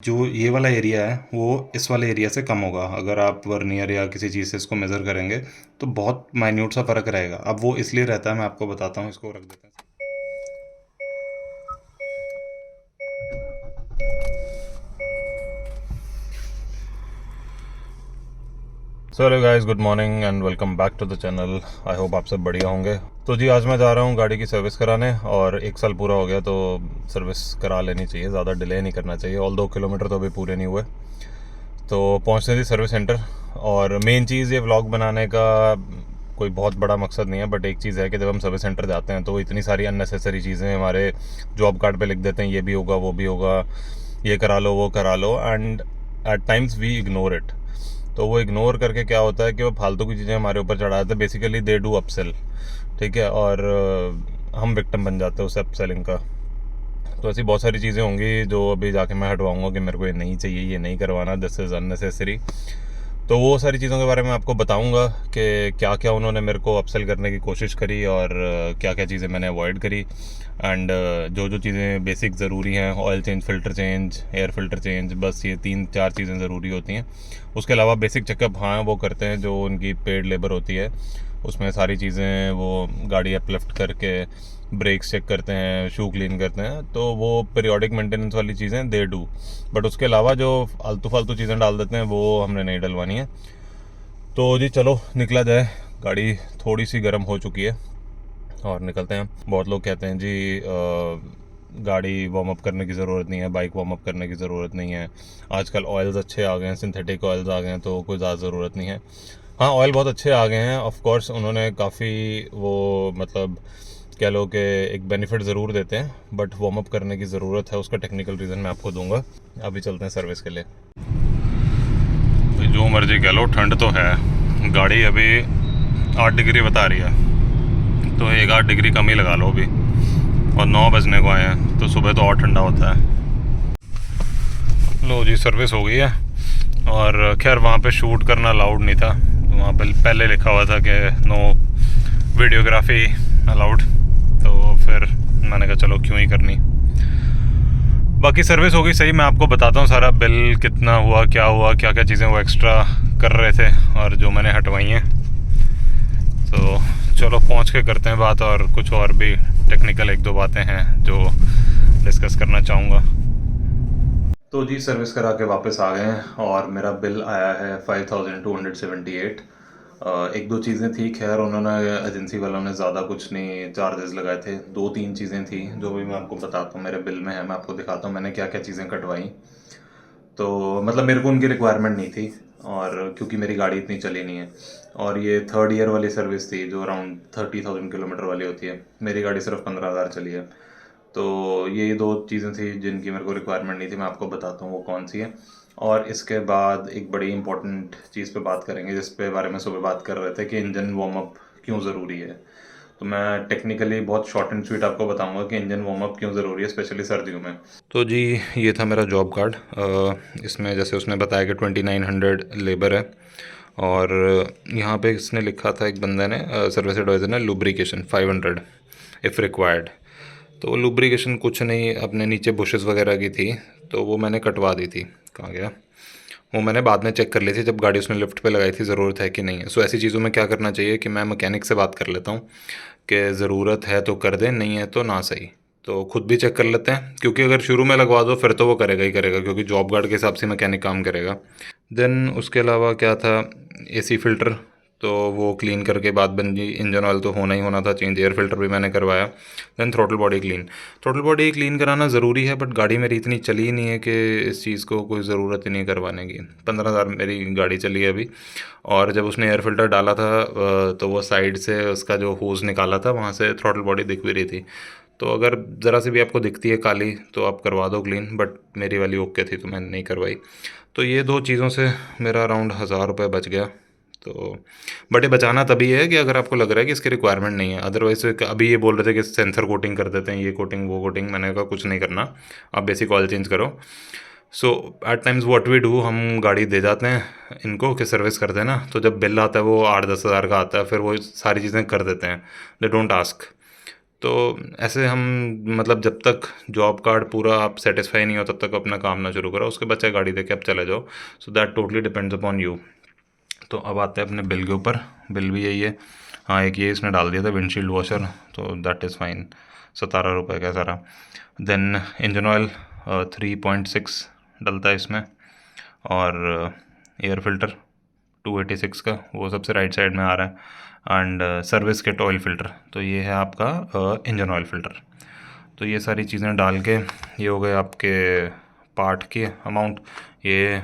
जो ये वाला एरिया है वो इस वाले एरिया से कम होगा। अगर आप वर्नियर या किसी चीज़ से इसको मेज़र करेंगे तो बहुत माइन्यूट सा फ़र्क रहेगा। अब वो इसलिए रहता है, मैं आपको बताता हूँ, इसको रख देते हैं। So hello guys, good morning and welcome back to the channel. I hope आप सब बढ़िया होंगे। तो जी, आज मैं जा रहा हूँ गाड़ी की सर्विस कराने, और 1 साल पूरा हो गया तो सर्विस करा लेनी चाहिए, ज़्यादा डिले नहीं करना चाहिए। ऑल 2 किलोमीटर तो अभी पूरे नहीं हुए, तो पहुँचने थी सर्विस सेंटर। और मेन चीज़, ये व्लॉग बनाने का कोई बहुत बड़ा मकसद नहीं है, बट एक चीज़ है कि जब हम सर्विस सेंटर जाते हैं तो इतनी सारी अननेसेसरी चीज़ें हमारे जॉब कार्ड पे लिख देते हैं, ये भी होगा वो भी होगा, ये करा लो वो करा लो, and at times we ignore it. तो वो इग्नोर करके क्या होता है कि वो फालतू की चीज़ें हमारे ऊपर चढ़ा देते हैं। बेसिकली दे डू अपसेल, ठीक है, और हम विक्टिम बन जाते हैं उस अपसेलिंग का। तो ऐसी बहुत सारी चीज़ें होंगी जो अभी जाके मैं हटवाऊंगा कि मेरे को ये नहीं चाहिए, ये नहीं करवाना, दिस इज़ अननेसेसरी। तो वो सारी चीज़ों के बारे में आपको बताऊंगा कि क्या क्या उन्होंने मेरे को अपसेल करने की कोशिश करी और क्या क्या चीज़ें मैंने अवॉइड करी। एंड जो जो चीज़ें बेसिक ज़रूरी हैं, oil change, filter change, air filter change, बस ये 3-4 चीज़ें ज़रूरी होती हैं। उसके अलावा बेसिक चेकअप हाँ वो करते हैं जो उनकी पेड लेबर होती है, उसमें सारी चीज़ें वो गाड़ी अपलिफ्ट करके ब्रेक्स चेक करते हैं, शू क्लीन करते हैं, तो वो पीरियोडिक मेंटेनेंस वाली चीज़ें दे डू। बट उसके अलावा जो आलतू फालतू चीज़ें डाल देते हैं वो हमने नहीं डलवानी है। तो जी चलो निकला जाए, गाड़ी थोड़ी सी गर्म हो चुकी है और निकलते हैं। बहुत लोग कहते हैं जी गाड़ी वार्म अप करने की ज़रूरत नहीं है, बाइक वार्म अप करने की ज़रूरत नहीं है, आजकल ऑयल्स अच्छे आ गए हैं, सिंथेटिक ऑयल्स आ गए हैं, तो कोई ज़्यादा ज़रूरत नहीं है। हाँ, ऑयल बहुत अच्छे आ गए हैं, ऑफ कोर्स उन्होंने काफ़ी वो मतलब कह लो कि एक बेनिफिट ज़रूर देते हैं, बट वार्म अप करने की ज़रूरत है। उसका टेक्निकल रीज़न मैं आपको दूंगा। अभी चलते हैं सर्विस के लिए। जो मर्जी कह लो, ठंड तो है। गाड़ी अभी 8 डिग्री बता रही है, तो 1-8 डिग्री कम ही लगा लो अभी, और 9 बजने को आए हैं, तो सुबह तो और ठंडा होता है। लो जी, सर्विस हो गई है। और खैर वहाँ पे शूट करना अलाउड नहीं था, वहाँ पे पहले लिखा हुआ था कि नो वीडियोग्राफी अलाउड, तो फिर मैंने कहा चलो क्यों ही करनी। बाकी सर्विस हो गई सही। मैं आपको बताता हूँ सारा बिल कितना हुआ, क्या क्या चीज़ें वो एक्स्ट्रा कर रहे थे और जो मैंने हटवाई हैं। तो चलो पहुँच के करते हैं बात, और कुछ और भी टेक्निकल 1-2 बातें हैं जो डिस्कस करना चाहूँगा। तो जी, सर्विस करा के वापस आ गए हैं और मेरा बिल आया है 5278। 1-2 चीज़ें थी, खैर उन्होंने एजेंसी वालों ने ज़्यादा कुछ नहीं चार्जेस लगाए थे। 2-3 चीज़ें थी जो भी मैं आपको बताता हूँ, मेरे बिल में है, मैं आपको दिखाता हूँ मैंने क्या क्या चीज़ें कटवाई। तो मतलब मेरे को उनकी रिक्वायरमेंट नहीं थी, और क्योंकि मेरी गाड़ी इतनी चली नहीं है, और ये 3rd ईयर वाली सर्विस थी जो अराउंड 30,000 किलोमीटर वाली होती है। मेरी गाड़ी सिर्फ 15,000 चली है। तो ये 2 चीज़ें थी जिनकी मेरे को रिक्वायरमेंट नहीं थी, मैं आपको बताता हूँ वो कौन सी है। और इसके बाद एक बड़ी इंपॉर्टेंट चीज़ पे बात करेंगे, जिस पे बारे में सुबह बात कर रहे थे कि इंजन वार्म अप क्यों ज़रूरी है। तो मैं टेक्निकली बहुत शॉर्ट एंड स्वीट आपको बताऊंगा कि इंजन वार्म अप क्यों ज़रूरी है, स्पेशली सर्दियों में। तो जी, ये था मेरा जॉब कार्ड। इसमें जैसे उसने बताया कि 2900 लेबर है, और यहाँ पे इसने लिखा था एक बंदे ने, सर्विस एडवाइज़र ने, लुब्रिकेशन 500 इफ़ रिक्वायर्ड। तो लुब्रिकेशन कुछ नहीं, अपने नीचे बुशेस वगैरह की थी, तो वो मैंने कटवा दी थी। कहाँ गया वो, मैंने बाद में चेक कर ली थी जब गाड़ी उसने लिफ्ट पे लगाई थी, ज़रूरत है कि नहीं है। सो ऐसी चीज़ों में क्या करना चाहिए कि मैं मैकेनिक से बात कर लेता हूँ कि ज़रूरत है तो कर दें, नहीं है तो ना सही। तो खुद भी चेक कर लेते हैं, क्योंकि अगर शुरू में लगवा दो फिर तो वो करेगा ही करेगा, क्योंकि जॉब गार्ड के हिसाब से मैकेनिक काम करेगा। देन उसके अलावा क्या था, एसी फ़िल्टर, तो वो क्लीन करके बात बन गई। इंजन ऑयल तो होना ही होना था चेंज, एयर फिल्टर भी मैंने करवाया। Then throttle body clean. Throttle body clean कराना ज़रूरी है, बट गाड़ी मेरी इतनी चली ही नहीं है कि इस चीज़ को कोई ज़रूरत ही नहीं करवाने की। 15,000 मेरी गाड़ी चली है अभी। और जब उसने एयर फिल्टर डाला था तो वो साइड से उसका जो होज़ निकाला था, वहाँ से थ्रोटल बॉडी दिख भी रही थी। तो अगर ज़रा सी भी आपको दिखती है काली तो आप करवा दो क्लीन, बट मेरी वाली ओके थी तो मैंने नहीं करवाई। तो ये 2 चीज़ों से मेरा अराउंड 1000 रुपये बच गया। तो बट ये बचाना तभी है कि अगर आपको लग रहा है कि इसकी रिक्वायरमेंट नहीं है। अदरवाइज अभी ये बोल रहे थे कि सेंसर कोटिंग कर देते हैं, ये कोटिंग वो कोटिंग, मैंने कहा कुछ नहीं करना, आप बेसिक ऑयल चेंज करो। So at times what we do, हम गाड़ी दे जाते हैं इनको कि सर्विस कर देना, तो जब बिल आता है वो 8-10 हज़ार का आता है, फिर वो सारी चीज़ें कर देते हैं, दे डोंट आस्क। तो ऐसे हम मतलब जब तक जॉब कार्ड पूरा आप सेटिस्फाई नहीं हो तब तक अपना काम ना शुरू करो, उसके बाद चाहे गाड़ी देके आप चले जाओ। So that totally depends upon you. तो अब आते हैं अपने बिल के ऊपर। बिल भी यही है। हाँ, एक ये इसने डाल दिया था विंडशील्ड वॉशर, तो दैट इज़ फाइन, 17 रुपये का सारा। देन इंजन ऑयल 3.6 डलता है इसमें, और एयर फिल्टर 286 का, वो सबसे राइट साइड में आ रहा है। And service kit oil filter, तो ये है आपका इंजन ऑयल फ़िल्टर। तो ये सारी चीज़ें डाल के ये हो गए आपके पार्ट के अमाउंट, ये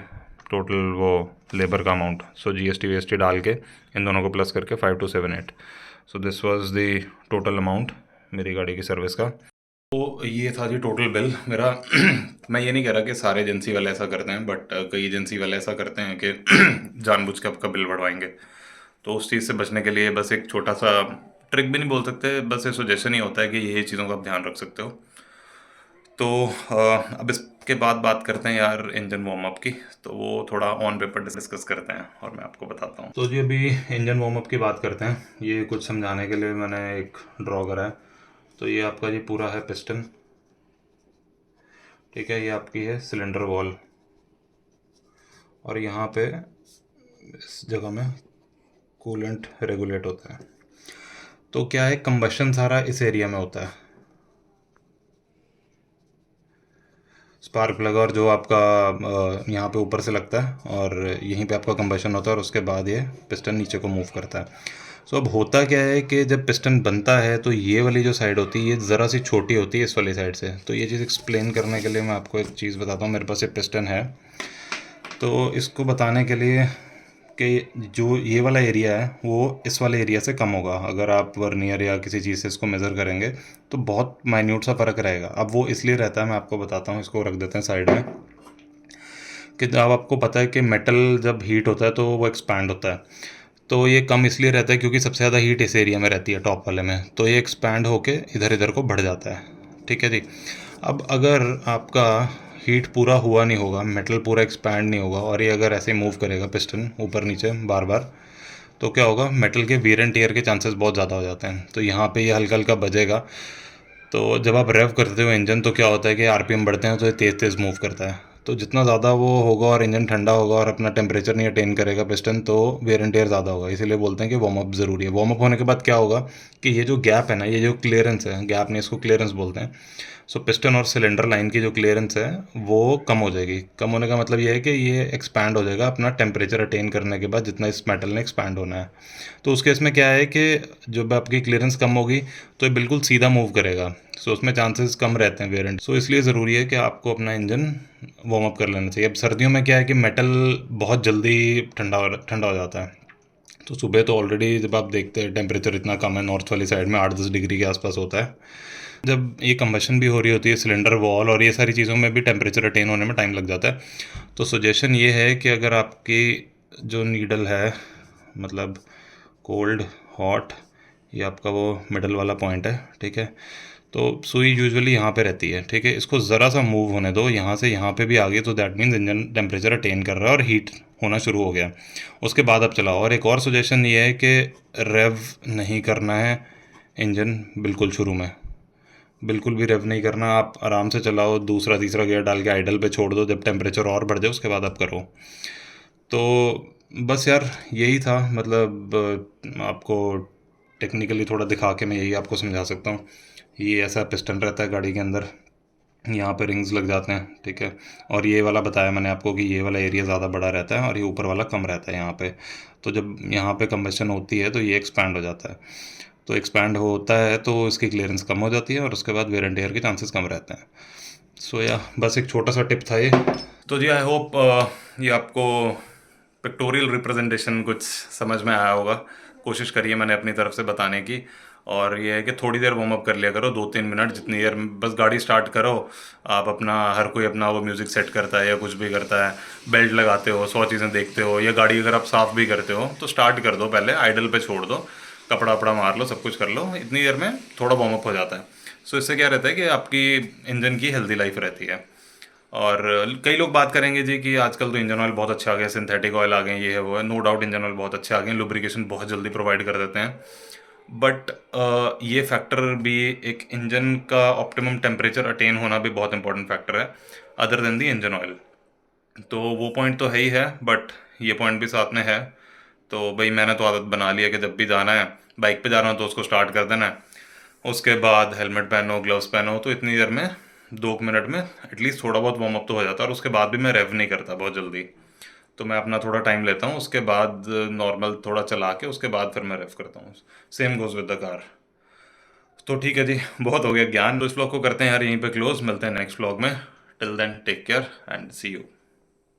टोटल वो लेबर का अमाउंट। सो जीएसटी वीएसटी डाल के इन दोनों को प्लस करके 5278। So this was the total amount मेरी गाड़ी की सर्विस का। तो ये था जी टोटल बिल मेरा। मैं ये नहीं कह रहा कि सारे एजेंसी वाले ऐसा करते हैं, बट कई एजेंसी वाले ऐसा करते हैं कि जानबूझ के आपका बिल बढ़वाएंगे। तो उस चीज़ से बचने के लिए बस एक छोटा सा ट्रिक भी नहीं बोल सकते, बस ये सजेशन ही होता है कि ये चीज़ों का आप ध्यान रख सकते हो। तो अब इसके बाद बात करते हैं यार इंजन वार्म अप की। तो वो थोड़ा ऑन पेपर डिस्कस करते हैं और मैं आपको बताता हूँ। तो जी अभी इंजन वार्म अप की बात करते हैं। ये कुछ समझाने के लिए मैंने एक ड्रॉ करा है। तो ये आपका जी पूरा है पिस्टन, ठीक है। ये आपकी है सिलेंडर वॉल, और यहाँ पे इस जगह में कूलेंट रेगुलेट होता है। तो क्या है, कंबशन सारा इस एरिया में होता है। स्पार्क प्लग और जो आपका यहाँ पे ऊपर से लगता है, और यहीं पे आपका कंबशन होता है, और उसके बाद ये पिस्टन नीचे को मूव करता है। सो अब होता क्या है कि जब पिस्टन बनता है तो ये वाली जो साइड होती है ये ज़रा सी छोटी होती है इस वाली साइड से। तो ये चीज़ एक्सप्लेन करने के लिए मैं आपको एक चीज़ बताता हूँ। मेरे पास एक पिस्टन है, तो इसको बताने के लिए कि जो ये वाला एरिया है वो इस वाले एरिया से कम होगा। अगर आप वर्नियर या किसी चीज़ से इसको मेज़र करेंगे तो बहुत माइन्यूट सा फ़र्क रहेगा। अब वो इसलिए रहता है, मैं आपको बताता हूँ। इसको रख देते हैं साइड में। कि अब आपको पता है कि मेटल जब हीट होता है तो वो एक्सपैंड होता है। तो ये कम इसलिए रहता है क्योंकि सबसे ज़्यादा हीट इस एरिया में रहती है, टॉप वाले में। तो ये एक्सपैंड होके इधर इधर को बढ़ जाता है, ठीक है जी। अब अगर आपका हीट पूरा हुआ नहीं होगा, मेटल पूरा एक्सपैंड नहीं होगा, और ये अगर ऐसे मूव करेगा पिस्टन ऊपर नीचे बार बार, तो क्या होगा, मेटल के वियर एंड टियर के चांसेस बहुत ज़्यादा हो जाते हैं। तो यहाँ पे ये हल्का हल्का बजेगा। तो जब आप रेव करते हो इंजन तो क्या होता है कि आरपीएम बढ़ते हैं तो ये तेज़ तेज़ मूव करता है। तो जितना ज़्यादा वो होगा और इंजन ठंडा होगा और अपना टेम्परेचर नहीं अटेन करेगा पिस्टन, तो वेयर एंड टेयर ज़्यादा होगा। इसीलिए बोलते हैं कि वार्म अप ज़रूरी है। वार्म अप होने के बाद क्या होगा कि ये जो गैप है ना, ये जो क्लियरेंस है, गैप नहीं इसको क्लियरेंस बोलते हैं। सो पिस्टन और सिलेंडर लाइन की जो क्लियरेंस है वो कम हो जाएगी। कम होने का मतलब ये है कि ये एक्सपैंड हो जाएगा अपना टेम्परेचर अटेन करने के बाद, जितना इस मेटल ने एक्सपैंड होना है। तो उस केस में क्या है कि जब आपकी क्लियरेंस कम होगी तो ये बिल्कुल सीधा मूव करेगा। सो उसमें चांसेस कम रहते हैं वेरिएंट। सो इसलिए ज़रूरी है कि आपको अपना इंजन वार्म अप कर लेना चाहिए। अब सर्दियों में क्या है कि मेटल बहुत जल्दी ठंडा हो जाता है। तो सुबह तो ऑलरेडी जब आप देखते हैं टेम्परेचर इतना कम है, नॉर्थ वाली साइड में 8-10 डिग्री के आसपास होता है। जब ये कंबशन भी हो रही होती है, सिलेंडर वॉल और ये सारी चीज़ों में भी टेम्परेचर अटेन होने में टाइम लग जाता है। तो सजेशन ये है कि अगर आपकी जो नीडल है, मतलब कोल्ड हॉट, ये आपका वो मिडल वाला पॉइंट है, ठीक है। तो सुई यूजुअली यहाँ पे रहती है, ठीक है। इसको ज़रा सा मूव होने दो, यहाँ से यहाँ पे भी आ गई तो that means engine temperature attain कर रहा है और हीट होना शुरू हो गया। उसके बाद आप चलाओ। और एक और सजेशन ये है कि रेव नहीं करना है इंजन बिल्कुल शुरू में, बिल्कुल भी रेव नहीं करना। आप आराम से चलाओ, दूसरा तीसरा गियर डाल के आइडल पे छोड़ दो, जब टेम्परेचर और बढ़ जाए उसके बाद आप करो। तो बस यार यही था, मतलब आपको टेक्निकली थोड़ा दिखा के मैं यही आपको समझा सकता हूँ। ये ऐसा पिस्टन रहता है गाड़ी के अंदर, यहाँ पे रिंग्स लग जाते हैं, ठीक है। और ये वाला बताया मैंने आपको कि ये वाला एरिया ज़्यादा बड़ा रहता है और ये ऊपर वाला कम रहता है यहाँ पे। तो जब यहाँ पे कंबशन होती है तो ये एक्सपैंड हो जाता है। तो एक्सपैंड होता है तो इसकी क्लियरेंस कम हो जाती है और उसके बाद वेयर एंड टेयर के चांसेस कम रहते हैं। सो या बस एक छोटा सा टिप था ये। तो जी आई होप ये आपको पिक्टोरियल रिप्रेजेंटेशन कुछ समझ में आया होगा। कोशिश करिए मैंने अपनी तरफ से बताने की। और ये है कि थोड़ी देर वार्म अप कर लिया करो, 2-3 मिनट, जितनी देर बस गाड़ी स्टार्ट करो। आप अपना, हर कोई अपना वो म्यूज़िक सेट करता है या कुछ भी करता है, बेल्ट लगाते हो, 100 चीज़ें देखते हो, या गाड़ी अगर आप साफ़ भी करते हो तो स्टार्ट कर दो, पहले आइडल पे छोड़ दो, कपड़ा वपड़ा मार लो, सब कुछ कर लो। इतनी देर में थोड़ा वार्म अप हो जाता है। सो इससे क्या रहता है कि आपकी इंजन की हेल्दी लाइफ रहती है। और कई लोग बात करेंगे जी कि आजकल तो इंजन ऑयल बहुत अच्छे आ गए, सिंथेटिक ऑयल आ गए, ये है वो है। नो डाउट इंजन ऑयल बहुत अच्छे आ गए, लुब्रिकेशन बहुत जल्दी प्रोवाइड कर देते हैं। बट ये फैक्टर भी, एक इंजन का ऑप्टिमम टेम्परेचर अटेन होना भी बहुत इंपॉर्टेंट फैक्टर है अदर देन दी इंजन ऑयल। तो वो पॉइंट तो है ही है, बट ये पॉइंट भी साथ में है। तो भाई मैंने तो आदत बना लिया कि जब भी जाना है, बाइक पे जा रहा हूँ तो उसको स्टार्ट कर देना है, उसके बाद हेलमेट पहनो, ग्लव्स पहनो, तो इतनी देर में 2 मिनट में एटलीस्ट थोड़ा बहुत वार्म अप तो हो जाता है। और उसके बाद भी मैं रेव नहीं करता बहुत जल्दी, तो मैं अपना थोड़ा टाइम लेता हूँ, उसके बाद नॉर्मल थोड़ा चला के उसके बाद फिर मैं रेव करता हूँ। Same goes with the car. तो ठीक है जी, बहुत हो गया ज्ञान। तो इस व्लॉग को करते हैं यार यहीं पे क्लोज, मिलते हैं नेक्स्ट व्लॉग में। Till then take care and see you.